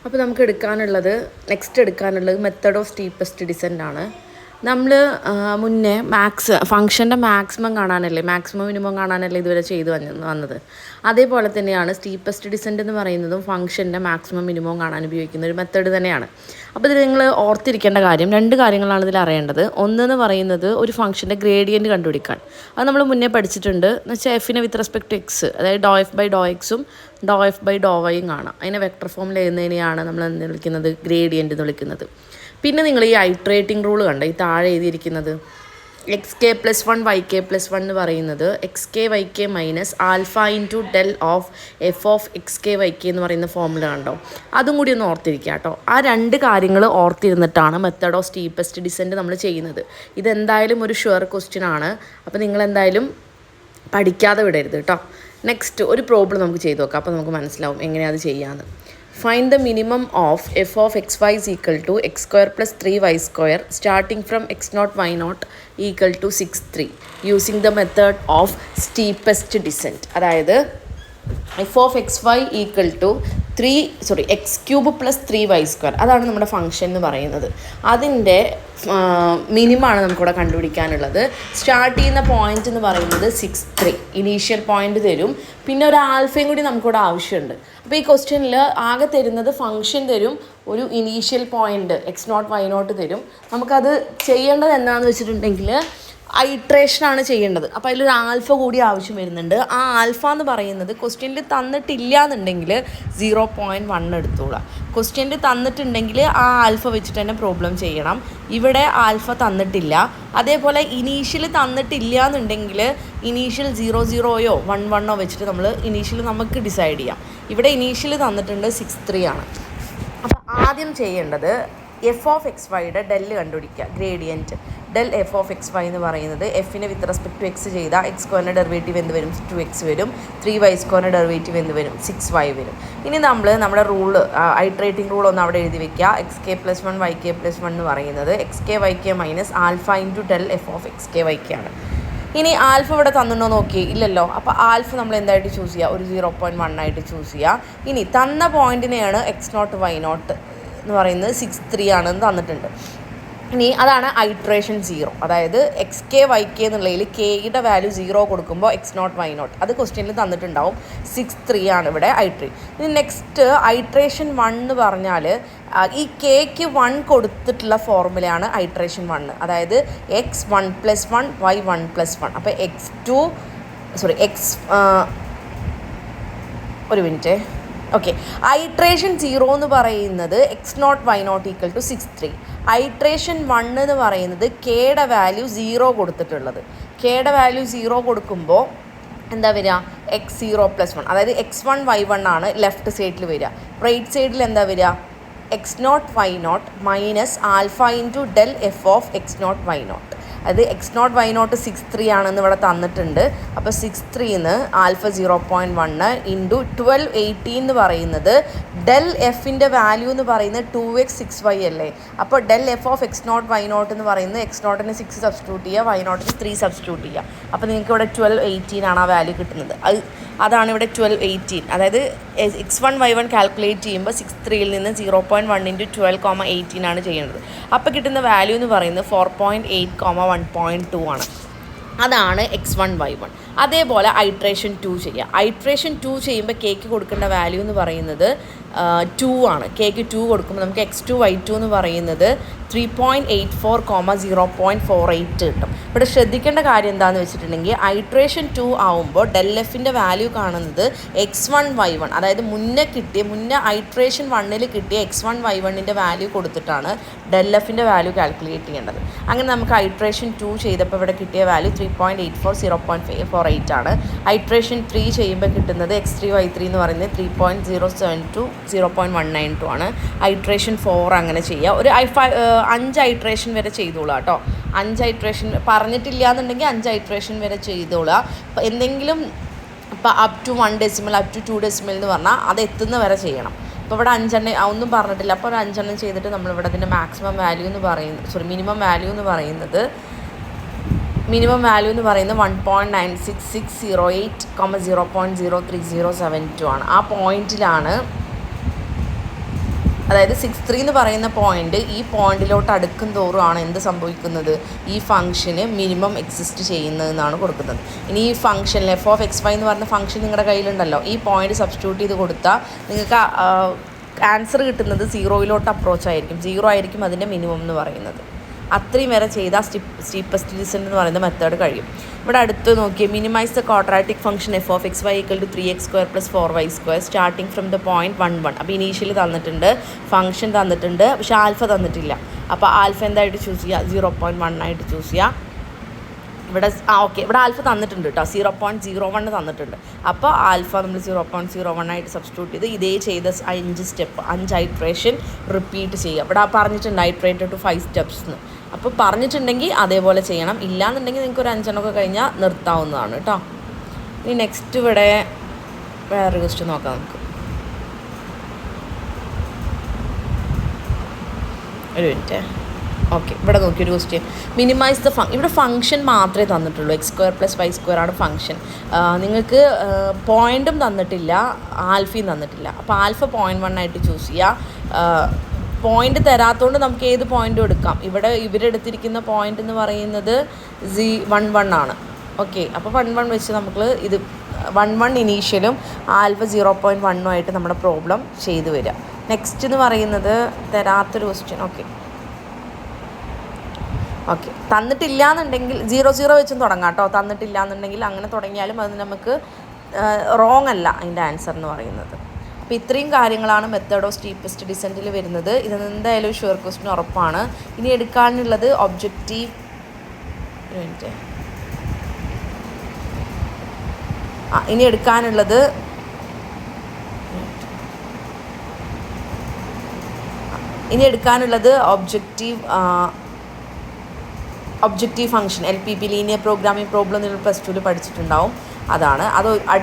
അപ്പോൾ നമുക്ക് next എടുക്കാനുള്ളത് method of steepest descent ആണ്. നമ്മൾ മുന്നേ ഫംഗ്ഷൻ്റെ മാക്സിമം മിനിമം കാണാനല്ലേ ഇതുവരെ ചെയ്ത് വന്നത്. അതേപോലെ തന്നെയാണ് സ്റ്റീപ്പസ്റ്റ് ഡിസെൻ്റ് എന്ന് പറയുന്നതും ഫംഗ്ഷൻ്റെ മാക്സിമം മിനിമം കാണാൻ ഉപയോഗിക്കുന്ന ഒരു മെത്തേഡ് തന്നെയാണ്. അപ്പോൾ ഇതിൽ നിങ്ങൾ ഓർത്തിരിക്കേണ്ട കാര്യം 2 കാര്യങ്ങളാണ് ഇതിൽ അറിയേണ്ടത്. ഒന്നെന്ന് പറയുന്നത് ഒരു ഫംഗ്ഷൻ്റെ ഗ്രേഡിയൻറ്റ് കണ്ടുപിടിക്കാൻ. അത് നമ്മൾ മുന്നേ പഠിച്ചിട്ടുണ്ട്. എന്ന് വെച്ചാൽ എഫിനെ വിത്ത് റെസ്പെക്ട് ടു എക്സ്, അതായത് ഡോ എഫ് ബൈ ഡോ എക്സും ഡോ എഫ് ബൈ ഡോ വൈയും കാണാം. അതിനെ വെക്ടർ ഫോമിൽ എഴുതുന്നതിനെയാണ് നമ്മൾ എന്ത് വിളിക്കുന്നത്, ഗ്രേഡിയൻറ്റ് എന്ന് വിളിക്കുന്നത്. പിന്നെ നിങ്ങൾ ഈ ഐട്രേറ്റിംഗ് റൂൾ കണ്ട ഈ താഴെ എഴുതിയിരിക്കുന്നത് x k plus 1 y k plus 1 എന്ന് പറയുന്നത് x k y k minus alpha into del of f of x k y k എന്ന് പറയുന്ന ഫോമുല കണ്ടോ. അതും കൂടി ഒന്ന് ഓർത്തിരിക്കുക കേട്ടോ. ആ 2 കാര്യങ്ങൾ ഓർത്തിരുന്നിട്ടാണ് മെത്തേഡ് ഓഫ് സ്റ്റീപ്പസ്റ്റ് ഡിസെൻ്റ് നമ്മൾ ചെയ്യുന്നത്. ഇതെന്തായാലും ഒരു ഷുവർ ക്വസ്റ്റ്യൻ ആണ്. അപ്പോൾ നിങ്ങളെന്തായാലും പഠിക്കാതെ വിടരുത് കേട്ടോ. നെക്സ്റ്റ് ഒരു പ്രോബ്ലം നമുക്ക് ചെയ്ത് നോക്കാം. അപ്പോൾ നമുക്ക് മനസ്സിലാവും എങ്ങനെയാണ് അത് ചെയ്യാമെന്ന്. Find the minimum of f of xy is equal to x square plus 3y square starting from x0 y0 equal to 6 3 using the method of steepest descent. അതായത് f of xy equal to x cube plus 3y square, അതാണ് നമ്മുടെ function എന്ന് പറയുന്നത്. അതിൻ്റെ മിനിമമാണ് നമുക്കിവിടെ കണ്ടുപിടിക്കാനുള്ളത്. Start ചെയ്യുന്ന point എന്ന് പറയുന്നത് 6 3 ഇനീഷ്യൽ പോയിന്റ് തരും. പിന്നെ ഒരു ആൽഫയും കൂടി നമുക്കിവിടെ ആവശ്യമുണ്ട്. അപ്പോൾ ഈ ക്വസ്റ്റ്യനിൽ ആകെ തരുന്നത് ഫംഗ്ഷൻ തരും, ഒരു ഇനീഷ്യൽ പോയിന്റ് x0 y0 തരും. നമുക്കത് ചെയ്യേണ്ടത് എന്താണെന്ന് വെച്ചിട്ടുണ്ടെങ്കിൽ ഐട്രേഷനാണ് ചെയ്യേണ്ടത്. അപ്പോൾ അതിലൊരു ആൽഫ കൂടി ആവശ്യം വരുന്നുണ്ട്. ആ ആൽഫ എന്ന് പറയുന്നത് ക്വസ്റ്റ്യനിൽ തന്നിട്ടില്ല എന്നുണ്ടെങ്കിൽ 0.1 എടുത്തോളാം. ക്വസ്റ്റ്യനിൽ തന്നിട്ടുണ്ടെങ്കിൽ ആ ആൽഫ വെച്ചിട്ട് തന്നെ പ്രോബ്ലം ചെയ്യണം. ഇവിടെ ആൽഫ തന്നിട്ടില്ല. അതേപോലെ ഇനീഷ്യൽ തന്നിട്ടില്ല എന്നുണ്ടെങ്കിൽ ഇനീഷ്യൽ 0 0 1 1 വെച്ചിട്ട് നമ്മൾ ഇനീഷ്യൽ നമുക്ക് ഡിസൈഡ് ചെയ്യാം. ഇവിടെ ഇനീഷ്യൽ തന്നിട്ടുണ്ട് 6 3 ആണ്. അപ്പോൾ ആദ്യം ചെയ്യേണ്ടത് എഫ് ഓഫ് എക്സ് വൈയുടെ ഡെല്ല് കണ്ടുപിടിക്കുക, gradient. Del f of x y എന്ന് പറയുന്നത് എഫിനെ വിത്ത് റെസ്പെക്ട് ടു എക്സ് ചെയ്താൽ എക്സ് സ്ക്വയറിൻ്റെ ഡെറിവേറ്റീവ് എന്ത് വരും, 2x വരും. 3y സ്ക്വയറിൻ്റെ ഡെറിവേറ്റീവ് എന്ത് വരും, 6y വരും. ഇനി നമ്മൾ നമ്മുടെ റൂള് ഐട്രേറ്റിംഗ് റൂൾ ഒന്ന് അവിടെ എഴുതി വെക്കുക. X k plus 1 y k plus 1 എന്ന് പറയുന്നത് x k y k minus alpha into del f of x k y k ആണ്. ഇനി ആൽഫ ഇവിടെ തന്നിട്ടോ നോക്കി, ഇല്ലല്ലോ. അപ്പോൾ ആൽഫ നമ്മൾ എന്തായിട്ട് ചൂസ് ചെയ്യുക, ഒരു 0.1 ആയിട്ട് ചൂസ് ചെയ്യുക. ഇനി തന്ന പോയിന്റിനെയാണ് x0 y0 എന്ന് പറയുന്നത് 6 3 ആണെന്ന് തന്നിട്ടുണ്ട്. ഇനി അതാണ് ഐട്രേഷൻ 0, അതായത് എക്സ് കെ വൈ കെ എന്നുള്ളതിൽ കെയുടെ വാല്യൂ 0 കൊടുക്കുമ്പോൾ x0 y0 അത് ക്വസ്റ്റ്യനിൽ തന്നിട്ടുണ്ടാവും. 6 3 ആണ് ഇവിടെ ഐട്രേ. ഇനി നെക്സ്റ്റ് ഐട്രേഷൻ 1 എന്ന് പറഞ്ഞാൽ ഈ കെക്ക് 1 കൊടുത്തിട്ടുള്ള ഫോർമുലയാണ് ഐട്രേഷൻ 1. അതായത് x1 + 1 y1 + 1. അപ്പോൾ ഒരു മിനിറ്റ്. ഓക്കെ, ഐട്രേഷൻ 0 എന്ന് പറയുന്നത് x0 y0 = 6 3. ഐട്രേഷൻ 1 എന്ന് പറയുന്നത് കെയുടെ വാല്യൂ 0 കൊടുത്തിട്ടുള്ളത്. കെയുടെ വാല്യൂ 0 കൊടുക്കുമ്പോൾ എന്താ വരിക, x0 + 1, അതായത് x1 y1 ആണ് ലെഫ്റ്റ് സൈഡിൽ വരിക. റൈറ്റ് സൈഡിൽ എന്താ വരിക, x0 y0 minus alpha into del f of x0 y0. അത് x0 y0 6 3 ആണെന്ന് ഇവിടെ തന്നിട്ടുണ്ട്. അപ്പോൾ 6 3ന്ന് ആൽഫ 0.1 ഇൻറ്റു 12 18 എന്ന് പറയുന്നത് ഡെൽ എഫിൻ്റെ വാല്യൂ എന്ന് പറയുന്നത് 2x 6y അല്ലേ. അപ്പോൾ del f of x0 y0 എന്ന് പറയുന്നത് x0ന് 6 സബ്സ്റ്റിറ്റ്യൂട്ട് ചെയ്യുക, y0ന് 3 സബ്സ്റ്റിറ്റ്യൂട്ട് ചെയ്യുക. അപ്പോൾ നിങ്ങൾക്ക് ഇവിടെ 12 18 ആണ് ആ വാല്യൂ കിട്ടുന്നത്. അതാണ് ഇവിടെ 12 18. അതായത് x1 y1 കാൽക്കുലേറ്റ് ചെയ്യുമ്പോൾ 6 3ൽ നിന്ന് 0.1 ഇൻറ്റു 12 18 ആണ് ചെയ്യേണ്ടത്. അപ്പോൾ കിട്ടുന്ന വാല്യൂ എന്ന് പറയുന്നത് 4.8 1.2 ആണ്. അതാണ് x1 y1. അതേപോലെ ഐട്രേഷൻ 2 ചെയ്യുക. ഐട്രേഷൻ 2 ചെയ്യുമ്പോൾ കേക്ക് കൊടുക്കേണ്ട വാല്യൂ എന്ന് പറയുന്നത് 2 ആണ്. കേക്ക് 2 കൊടുക്കുമ്പോൾ നമുക്ക് x2 y2 എന്ന് പറയുന്നത് 3.84 0.48 കിട്ടും. ഇവിടെ ശ്രദ്ധിക്കേണ്ട കാര്യം എന്താണെന്ന് വെച്ചിട്ടുണ്ടെങ്കിൽ ഐട്രേഷൻ 2 ആവുമ്പോൾ ഡെൽ എഫിൻ്റെ വാല്യൂ കാണുന്നത് x1 y1, അതായത് മുന്നേ ഐട്രേഷൻ 1ൽ കിട്ടിയ x1 y1ൻ്റെ വാല്യൂ കൊടുത്തിട്ടാണ് ഡെൽ എഫിൻ്റെ വാല്യൂ കാൽക്കുലേറ്റ് ചെയ്യേണ്ടത്. അങ്ങനെ നമുക്ക് ഐട്രേഷൻ 2 ചെയ്തപ്പോൾ ഇവിടെ കിട്ടിയ വാല്യൂ 3.84 0.48 ആണ്. ഐട്രേഷൻ 3 ചെയ്യുമ്പോൾ കിട്ടുന്നത് x3 y3 എന്ന് പറയുന്നത് 3.072 0.192 ആണ്. ഐട്രേഷൻ 4 അങ്ങനെ ചെയ്യുക. ഒരു 5 ഐട്രേഷൻ വരെ ചെയ്തോളാം കേട്ടോ. 5 ഐട്രേഷൻ പറഞ്ഞിട്ടില്ല എന്നുണ്ടെങ്കിൽ 5 ഐട്രേഷൻ വരെ ചെയ്തോളാം. അപ്പോൾ എന്തെങ്കിലും ഇപ്പോൾ up to 1 decimal up to 2 decimal എന്ന് പറഞ്ഞാൽ അത് എത്തുന്ന വരെ ചെയ്യണം. അപ്പോൾ ഇവിടെ 5 ഒന്നും പറഞ്ഞിട്ടില്ല. അപ്പോൾ ഒരു 5 ചെയ്തിട്ട് നമ്മളിവിടെ അതിൻ്റെ മിനിമം വാല്യൂ എന്ന് പറയുന്നത് 1.96608, 0.03072 ആണ്. ആ പോയിന്റിലാണ് അതായത് 6.3 എന്ന് പറയുന്ന പോയിന്റ് ഈ പോയിന്റിലോട്ട് അടുക്കും തോറുമാണ് എന്ത് സംഭവിക്കുന്നത്, ഈ ഫംഗ്ഷന് മിനിമം എക്സിസ്റ്റ് ചെയ്യുന്നതെന്നാണ് കൊടുക്കുന്നത്. ഇനി ഈ ഫംഗ്ഷനിൽ f(x, y) എന്ന് പറയുന്ന ഫംഗ്ഷൻ നിങ്ങളുടെ കയ്യിലുണ്ടല്ലോ, ഈ പോയിന്റ് സബ്സ്റ്റിറ്റ്യൂട്ട് ചെയ്ത് കൊടുത്താൽ നിങ്ങൾക്ക് ആൻസർ കിട്ടുന്നത് 0 അപ്രോച്ച് ആയിരിക്കും. 0 ആയിരിക്കും അതിൻ്റെ മിനിമം എന്ന് പറയുന്നത്. അത്രയും വരെ ചെയ്താൽ സ്റ്റീപ്പസ്റ്റ് ഡിസെൻറ്റ് എന്ന് പറയുന്ന മെത്തേഡ് കഴിയും. ഇവിടെ അടുത്ത് നോക്കിയാൽ minimise the quadratic function f(x, y) = 3x² + 4y² starting from the point 1, 1. അപ്പോൾ ഇനീഷ്യലി തന്നിട്ടുണ്ട്, ഫംഗ്ഷൻ തന്നിട്ടുണ്ട്, പക്ഷേ ആൽഫ തന്നിട്ടില്ല. അപ്പോൾ ആൽഫ എന്തായിട്ട് ചൂസ് ചെയ്യുക, 0.1 ആയിട്ട് ചൂസ് ചെയ്യുക. ഇവിടെ ഓക്കെ, ഇവിടെ ആൽഫ തന്നിട്ടുണ്ട് കേട്ടോ, 0.01 തന്നിട്ടുണ്ട്. അപ്പോൾ ആൽഫ നമ്മൾ 0.01 ആയിട്ട് സബ്സ്റ്റിറ്റ്യൂട്ട് ചെയ്ത് ഇതേ ചെയ്ത 5 സ്റ്റെപ്പ് 5 ഐട്രേഷൻ റിപ്പീറ്റ് ചെയ്യുക. ഇവിടെ പറഞ്ഞിട്ടുണ്ട് ഐട്രേറ്റഡ് ടു 5 സ്റ്റെപ്സ് എന്ന്. അപ്പോൾ പറഞ്ഞിട്ടുണ്ടെങ്കിൽ അതേപോലെ ചെയ്യണം, ഇല്ലാന്നുണ്ടെങ്കിൽ നിങ്ങൾക്ക് ഒരു 5 എണ്ണമൊക്കെ കഴിഞ്ഞാൽ നിർത്താവുന്നതാണ് കേട്ടോ. ഇനി നെക്സ്റ്റ് ഇവിടെ വേറൊരു ക്വസ്റ്റ്യൻ നോക്കാം നമുക്ക്. ഒരു മിനിറ്റ്. ഓക്കെ, ഇവിടെ നോക്കിയൊരു ക്വസ്റ്റ്യൻ, മിനിമൈസ് ദ ഇവിടെ ഫംഗ്ഷൻ മാത്രമേ തന്നിട്ടുള്ളൂ, x² + y² ആണ് ഫംഗ്ഷൻ. നിങ്ങൾക്ക് പോയിൻറ്റും തന്നിട്ടില്ല, ആൽഫയും തന്നിട്ടില്ല. അപ്പോൾ ആൽഫ 0.1 ആയിട്ട് ചൂസ് ചെയ്യുക. പോയിൻ്റ് തരാത്തതുകൊണ്ട് നമുക്ക് ഏത് പോയിൻറ്റും എടുക്കാം. ഇവിടെ ഇവരെടുത്തിരിക്കുന്ന പോയിൻ്റ് എന്ന് പറയുന്നത് 1, 1 ആണ്. ഓക്കെ, അപ്പോൾ 1, 1 വെച്ച് നമുക്ക് ഇത് 1, 1 ഇനീഷ്യലും ആൽഫ 0.1 ആയിട്ട് നമ്മുടെ പ്രോബ്ലം ചെയ്തു വരിക. നെക്സ്റ്റ് എന്ന് പറയുന്നത് തരാത്തൊരു ക്വസ്റ്റ്യൻ. ഓക്കെ, തന്നിട്ടില്ല എന്നുണ്ടെങ്കിൽ 0 വെച്ചും തുടങ്ങാം കേട്ടോ. തന്നിട്ടില്ല എന്നുണ്ടെങ്കിൽ അങ്ങനെ തുടങ്ങിയാലും അത് നമുക്ക് റോങ് അല്ല അതിൻ്റെ ആൻസർ എന്ന് പറയുന്നത്. അപ്പോൾ ഇത്രയും കാര്യങ്ങളാണ് മെത്തേഡ് ഓഫ് സ്റ്റീപ്പസ്റ്റ് ഡിസെൻറ്റിൽ വരുന്നത്. ഇത് എന്തായാലും ഷുവർ ക്വസ്റ്റ്യൻ ഉറപ്പാണ്. ഇനി എടുക്കാനുള്ളത് ഒബ്ജക്റ്റീവ് ഇനി എടുക്കാനുള്ളത് objective function LPP linear programming problem നിങ്ങൾ +2 പഠിച്ചിട്ടുണ്ടാവും. അതാണ് അത്